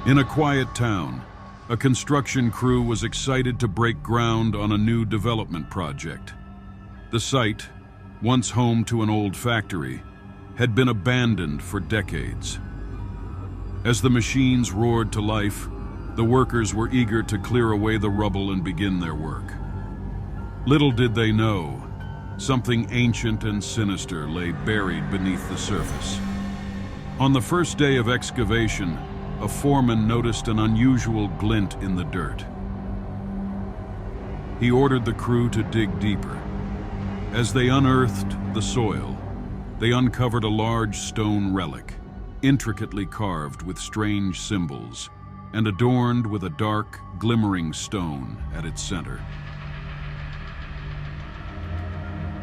In a quiet town, a construction crew was excited to break ground on a new development project. The site, once home to an old factory, had been abandoned for decades. As the machines roared to life, the workers were eager to clear away the rubble and begin their work. Little did they know, something ancient and sinister lay buried beneath the surface. On the first day of excavation, a foreman noticed an unusual glint in the dirt. He ordered the crew to dig deeper. As they unearthed the soil, they uncovered a large stone relic, intricately carved with strange symbols and adorned with a dark, glimmering stone at its center.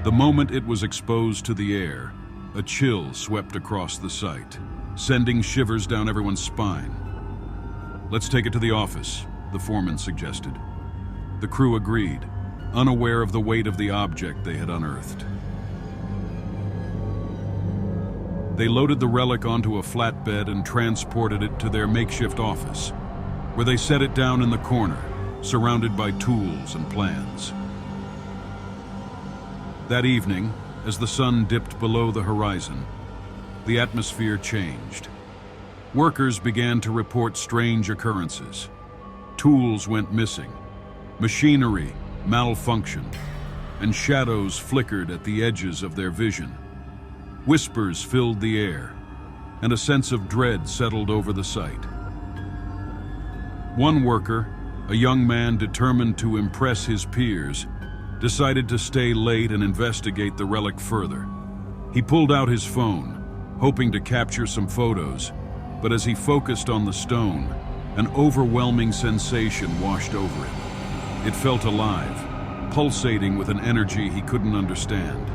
The moment it was exposed to the air, a chill swept across the site, sending shivers down everyone's spine. "Let's take it to the office," the foreman suggested. The crew agreed, unaware of the weight of the object they had unearthed. They loaded the relic onto a flatbed and transported it to their makeshift office, where they set it down in the corner, surrounded by tools and plans. That evening, as the sun dipped below the horizon, the atmosphere changed. Workers began to report strange occurrences. Tools went missing, machinery malfunctioned, and shadows flickered at the edges of their vision. Whispers filled the air, and a sense of dread settled over the site. One worker, a young man determined to impress his peers, decided to stay late and investigate the relic further. He pulled out his phone, hoping to capture some photos, but as he focused on the stone, an overwhelming sensation washed over him. It felt alive, pulsating with an energy he couldn't understand.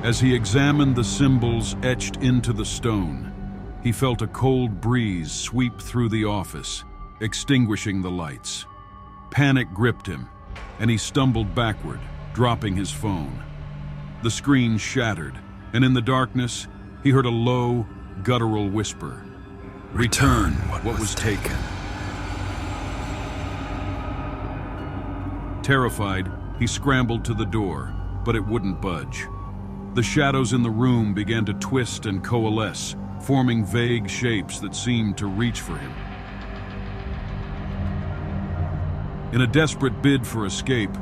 As he examined the symbols etched into the stone, he felt a cold breeze sweep through the office, extinguishing the lights. Panic gripped him, and he stumbled backward, dropping his phone. The screen shattered, and in the darkness, he heard a low, guttural whisper. "Return what was taken." Terrified, he scrambled to the door, but it wouldn't budge. The shadows in the room began to twist and coalesce, forming vague shapes that seemed to reach for him. In a desperate bid for escape,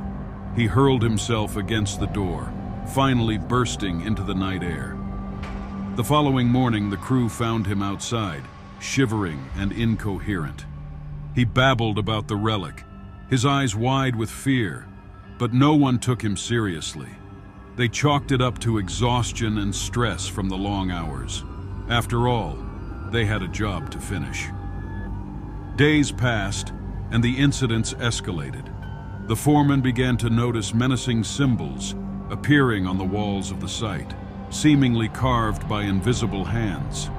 he hurled himself against the door, finally bursting into the night air. The following morning, the crew found him outside, shivering and incoherent. He babbled about the relic, his eyes wide with fear, but no one took him seriously. They chalked it up to exhaustion and stress from the long hours. After all, they had a job to finish. Days passed, and the incidents escalated. The foreman began to notice menacing symbols appearing on the walls of the site, seemingly carved by invisible hands.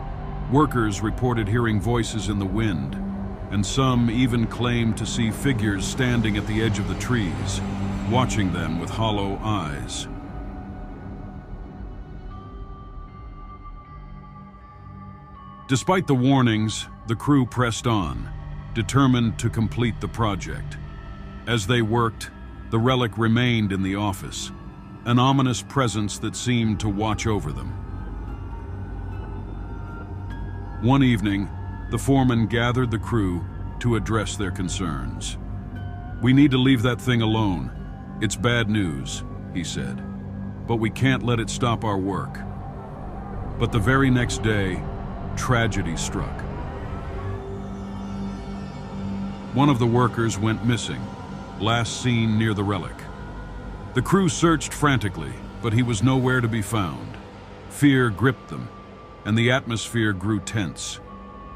Workers reported hearing voices in the wind, and some even claimed to see figures standing at the edge of the trees, watching them with hollow eyes. Despite the warnings, the crew pressed on, determined to complete the project. As they worked, the relic remained in the office, an ominous presence that seemed to watch over them. One evening, the foreman gathered the crew to address their concerns. "We need to leave that thing alone. It's bad news," he said, "but we can't let it stop our work." But the very next day, tragedy struck. One of the workers went missing, last seen near the relic. The crew searched frantically, but he was nowhere to be found. Fear gripped them, and the atmosphere grew tense.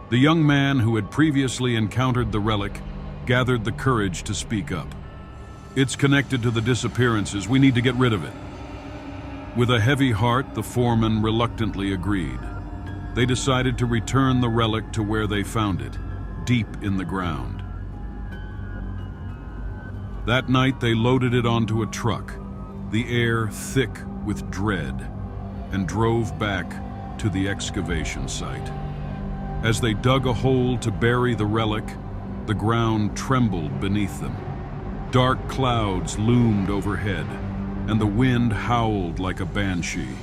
The young man who had previously encountered the relic gathered the courage to speak up. "It's connected to the disappearances. We need to get rid of it." With a heavy heart, the foreman reluctantly agreed. They decided to return the relic to where they found it, deep in the ground. That night, they loaded it onto a truck, the air thick with dread, and drove back to the excavation site. As they dug a hole to bury the relic, the ground trembled beneath them. Dark clouds loomed overhead, and the wind howled like a banshee.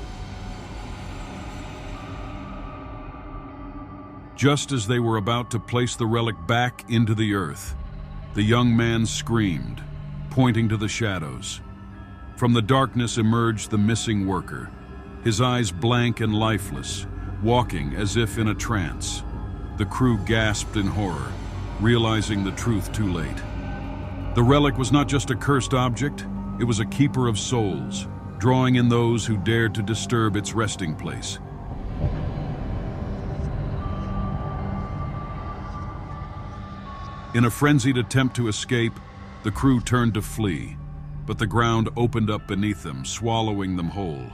Just as they were about to place the relic back into the earth, the young man screamed, pointing to the shadows. From the darkness emerged the missing worker, his eyes blank and lifeless, walking as if in a trance. The crew gasped in horror, realizing the truth too late. The relic was not just a cursed object, it was a keeper of souls, drawing in those who dared to disturb its resting place. In a frenzied attempt to escape, the crew turned to flee, but the ground opened up beneath them, swallowing them whole.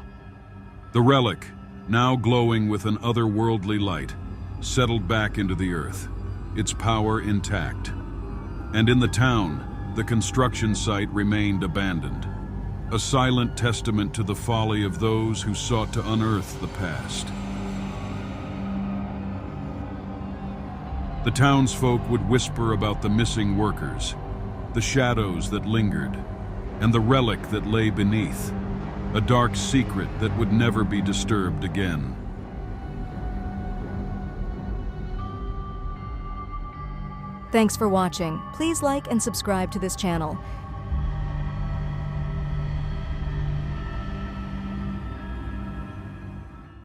The relic, now glowing with an otherworldly light, settled back into the earth, its power intact. And in the town, the construction site remained abandoned, a silent testament to the folly of those who sought to unearth the past. The townsfolk would whisper about the missing workers, the shadows that lingered, and the relic that lay beneath, a dark secret that would never be disturbed again. Thanks for watching. Please like and subscribe to this channel.